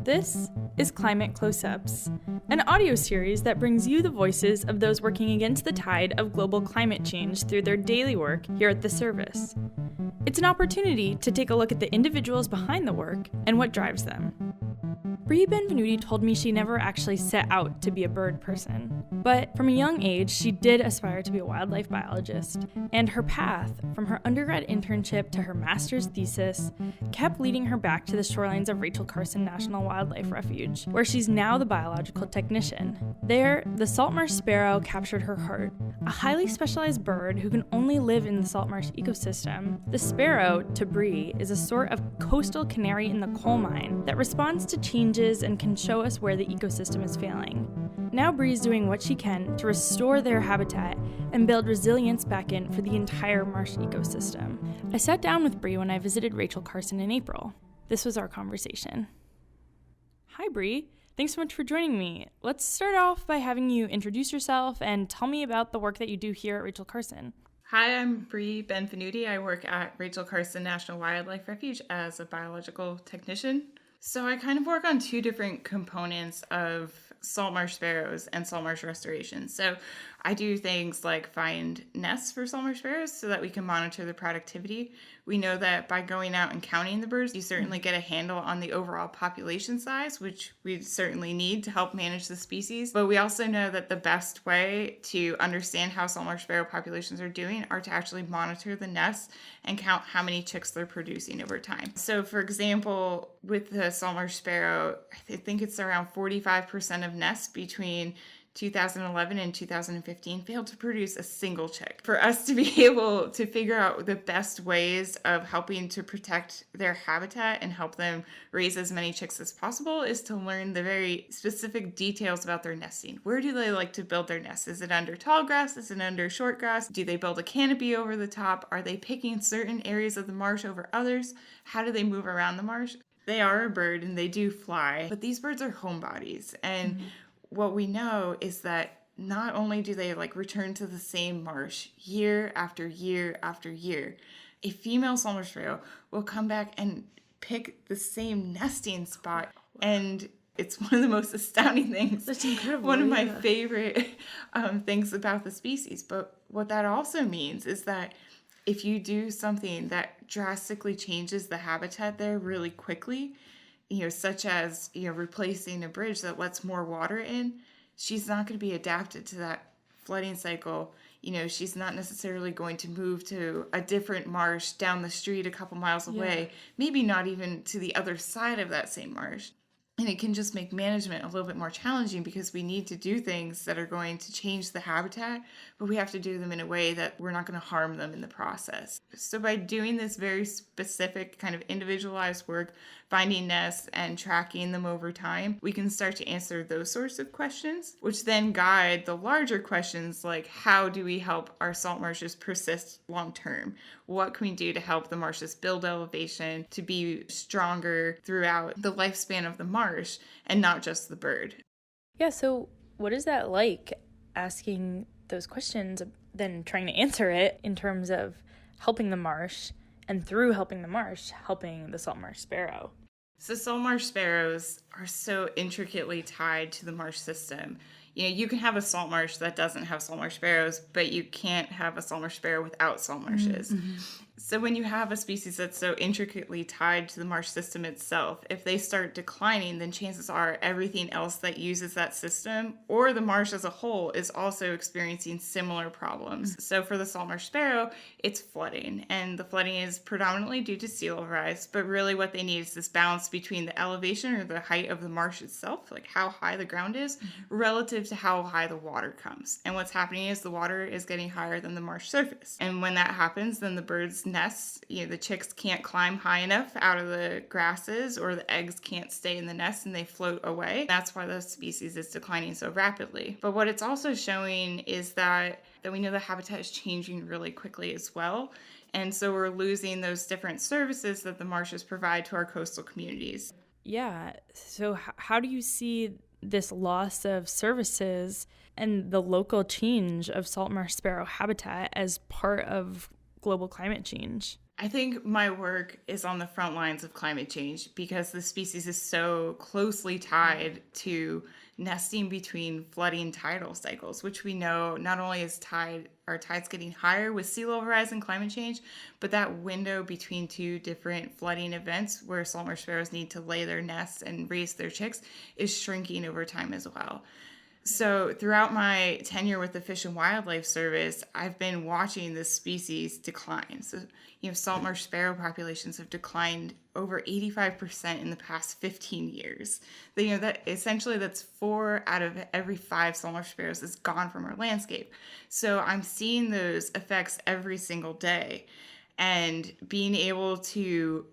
This is Climate Close-Ups, an audio series that brings you the voices of those working against the tide of global climate change through their daily work here at the service. It's an opportunity to take a look at the individuals behind the work and what drives them. Bri Benvenuti told me she never actually set out to be a bird person, but from a young age she did aspire to be a wildlife biologist, and her path, from her undergrad internship to her master's thesis, kept leading her back to the shorelines of Carson National Wildlife Refuge, where she's now the biological technician. There, the saltmarsh sparrow captured her heart, a highly specialized bird who can only live in the saltmarsh ecosystem. The sparrow, to Bri, is a sort of coastal canary in the coal mine that responds to changes and can show us where the ecosystem is failing. Now Bri's doing what she can to restore their habitat and build resilience back in for the entire marsh ecosystem. I sat down with Bri when I visited Carson in April. This was our conversation. Hi Bri, thanks so much for joining me. Let's start off by having you introduce yourself and tell me about the work that you do here at Carson. Hi, I'm Bri Benvenuti. I work at Carson National Wildlife Refuge as a biological technician. So I kind of work on two different components of saltmarsh sparrows and saltmarsh restoration. So I do things like find nests for saltmarsh sparrows so that we can monitor their productivity. We know that by going out and counting the birds, you certainly get a handle on the overall population size, which we certainly need to help manage the species. But we also know that the best way to understand how saltmarsh sparrow populations are doing are to actually monitor the nests and count how many chicks they're producing over time. So for example, with the saltmarsh sparrow, I think it's around 45% of nests between 2011 and 2015 failed to produce a single chick. For us to be able to figure out the best ways of helping to protect their habitat and help them raise as many chicks as possible is to learn the very specific details about their nesting. Where do they like to build their nests? Is it under tall grass? Is it under short grass? Do they build a canopy over the top? Are they picking certain areas of the marsh over others? How do they move around the marsh? They are a bird and they do fly, but these birds are homebodies. And what we know is that not only do they return to the same marsh year after year after year, a female saltmarsh sparrow will come back and pick the same nesting spot. And it's one of the most astounding things. That's incredible. One of my favorite things about the species. But what that also means is that if you do something that drastically changes the habitat there really quickly, such as, replacing a bridge that lets more water in, she's not going to be adapted to that flooding cycle. She's not necessarily going to move to a different marsh down the street a couple miles away, maybe not even to the other side of that same marsh. And it can just make management a little bit more challenging because we need to do things that are going to change the habitat, but we have to do them in a way that we're not going to harm them in the process. So by doing this very specific kind of individualized work, finding nests and tracking them over time, we can start to answer those sorts of questions, which then guide the larger questions like how do we help our salt marshes persist long term? What can we do to help the marshes build elevation to be stronger throughout the lifespan of the marsh and not just the bird? Yeah, so what is that like, asking those questions, then trying to answer it in terms of helping the marsh, and through helping the marsh, helping the saltmarsh sparrow? So saltmarsh sparrows are so intricately tied to the marsh system. You can have a salt marsh that doesn't have saltmarsh sparrows, but you can't have a saltmarsh sparrow without salt marshes. Mm-hmm. So when you have a species that's so intricately tied to the marsh system itself, if they start declining, then chances are everything else that uses that system or the marsh as a whole is also experiencing similar problems. Mm-hmm. So for the saltmarsh sparrow, it's flooding, and the flooding is predominantly due to sea level rise, but really what they need is this balance between the elevation or the height of the marsh itself, like how high the ground is, relative to how high the water comes. And what's happening is the water is getting higher than the marsh surface. And when that happens, then the birds' nests, the chicks can't climb high enough out of the grasses, or the eggs can't stay in the nest and they float away. That's why the species is declining so rapidly. But what it's also showing is that we know the habitat is changing really quickly as well. And so we're losing those different services that the marshes provide to our coastal communities. Yeah. So how do you see this loss of services and the local change of saltmarsh sparrow habitat as part of global climate change? I think my work is on the front lines of climate change because the species is so closely tied to nesting between flooding tidal cycles, which we know not only is our tides getting higher with sea level rise and climate change, but that window between two different flooding events where salt marsh sparrows need to lay their nests and raise their chicks is shrinking over time as well. So throughout my tenure with the Fish and Wildlife Service, I've been watching this species decline. So, salt marsh sparrow populations have declined over 85% in the past 15 years. That's 4 out of every 5 salt marsh sparrows is gone from our landscape. So I'm seeing those effects every single day, and being able to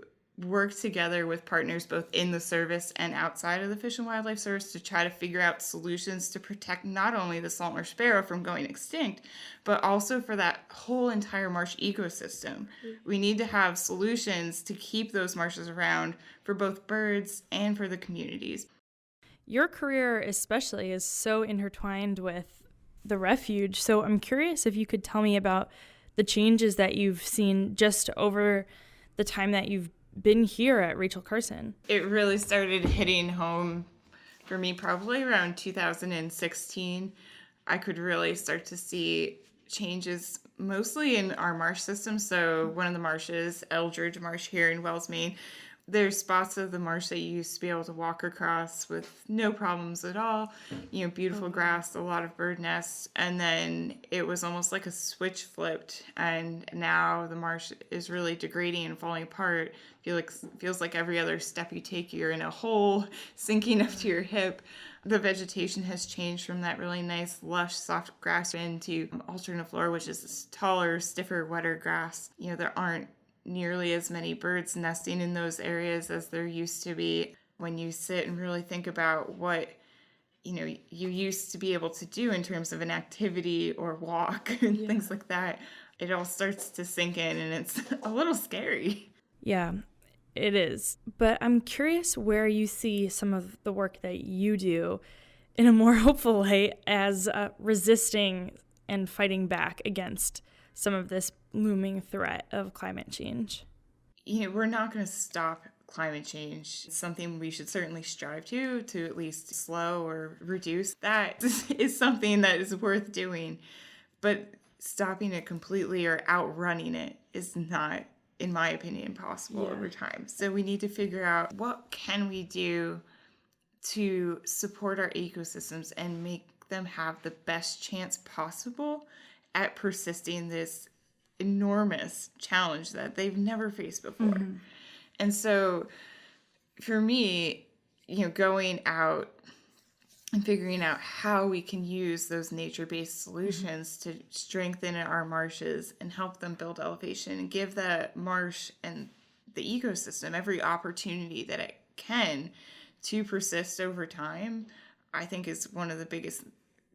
work together with partners both in the service and outside of the Fish and Wildlife Service to try to figure out solutions to protect not only the salt marsh sparrow from going extinct, but also for that whole entire marsh ecosystem. We need to have solutions to keep those marshes around for both birds and for the communities. Your career especially is so intertwined with the Refuge, so I'm curious if you could tell me about the changes that you've seen just over the time that you've been here at Rachel Carson. It really started hitting home for me probably around 2016. I could really start to see changes mostly in our marsh system. So one of the marshes, George Marsh here in Wells, Maine, there's spots of the marsh that you used to be able to walk across with no problems at all. Beautiful grass, a lot of bird nests. And then it was almost like a switch flipped. And now the marsh is really degrading and falling apart. Feels like every other step you take, you're in a hole sinking up to your hip. The vegetation has changed from that really nice, lush, soft grass into alterniflora, which is this taller, stiffer, wetter grass. There aren't nearly as many birds nesting in those areas as there used to be. When you sit and really think about what you used to be able to do in terms of an activity or walk and things like that, it all starts to sink in, and it's a little scary. Yeah, it is. But I'm curious where you see some of the work that you do in a more hopeful way as resisting and fighting back against some of this looming threat of climate change. We're not going to stop climate change. It's something we should certainly strive to at least slow or reduce. That is something that is worth doing. But stopping it completely or outrunning it is not, in my opinion, possible over time. So we need to figure out what can we do to support our ecosystems and make them have the best chance possible at persisting this enormous challenge that they've never faced before. Mm-hmm. And so for me, going out and figuring out how we can use those nature-based solutions to strengthen our marshes and help them build elevation and give the marsh and the ecosystem every opportunity that it can to persist over time, I think is one of the biggest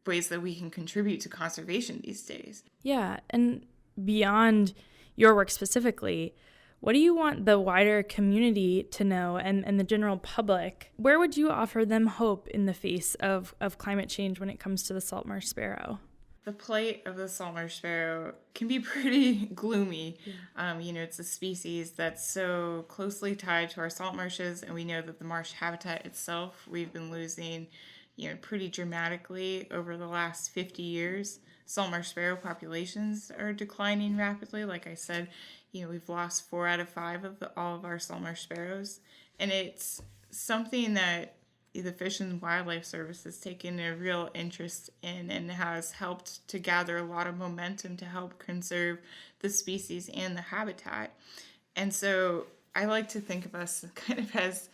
ways that we can contribute to conservation these days. Yeah, and beyond your work specifically, what do you want the wider community to know and the general public? Where would you offer them hope in the face of climate change when it comes to the salt marsh sparrow? The plight of the salt marsh sparrow can be pretty gloomy. Yeah. It's a species that's so closely tied to our salt marshes, and we know that the marsh habitat itself we've been losing pretty dramatically over the last 50 years. Salt marsh sparrow populations are declining rapidly. Like I said, we've lost 4 out of 5 of all of our salt marsh sparrows. And it's something that the Fish and Wildlife Service has taken a real interest in and has helped to gather a lot of momentum to help conserve the species and the habitat. And so I like to think of us kind of as,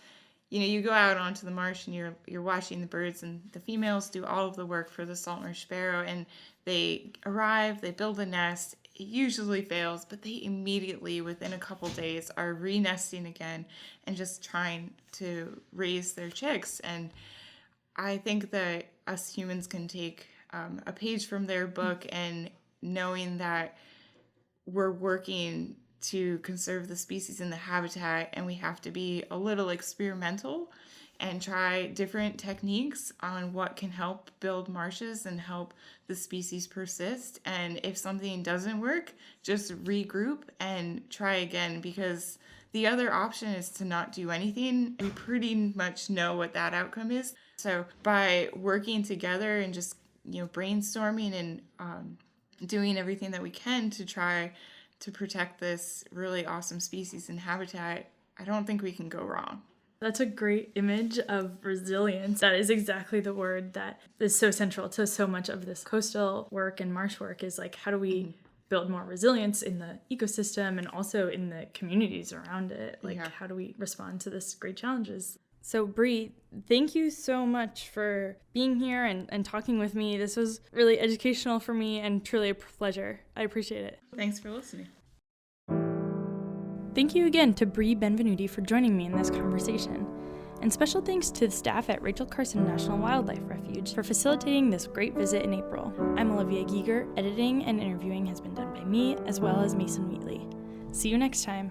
you go out onto the marsh and you're watching the birds, and the females do all of the work for the salt marsh sparrow, and they arrive, they build a nest. It usually fails, but they immediately, within a couple days, are re-nesting again and just trying to raise their chicks. And I think that us humans can take a page from their book, and knowing that we're working to conserve the species and the habitat, and we have to be a little experimental and try different techniques on what can help build marshes and help the species persist. And if something doesn't work, just regroup and try again, because the other option is to not do anything. We pretty much know what that outcome is. So by working together and just, brainstorming and doing everything that we can to try to protect this really awesome species and habitat, I don't think we can go wrong. That's a great image of resilience. That is exactly the word that is so central to so much of this coastal work and marsh work, is like, how do we build more resilience in the ecosystem and also in the communities around it? Like, how do we respond to this great challenges? So Bri, thank you so much for being here and talking with me. This was really educational for me and truly a pleasure. I appreciate it. Thanks for listening. Thank you again to Bri Benvenuti for joining me in this conversation. And special thanks to the staff at Rachel Carson National Wildlife Refuge for facilitating this great visit in April. I'm Olivia Giger. Editing and interviewing has been done by me, as well as Mason Wheatley. See you next time.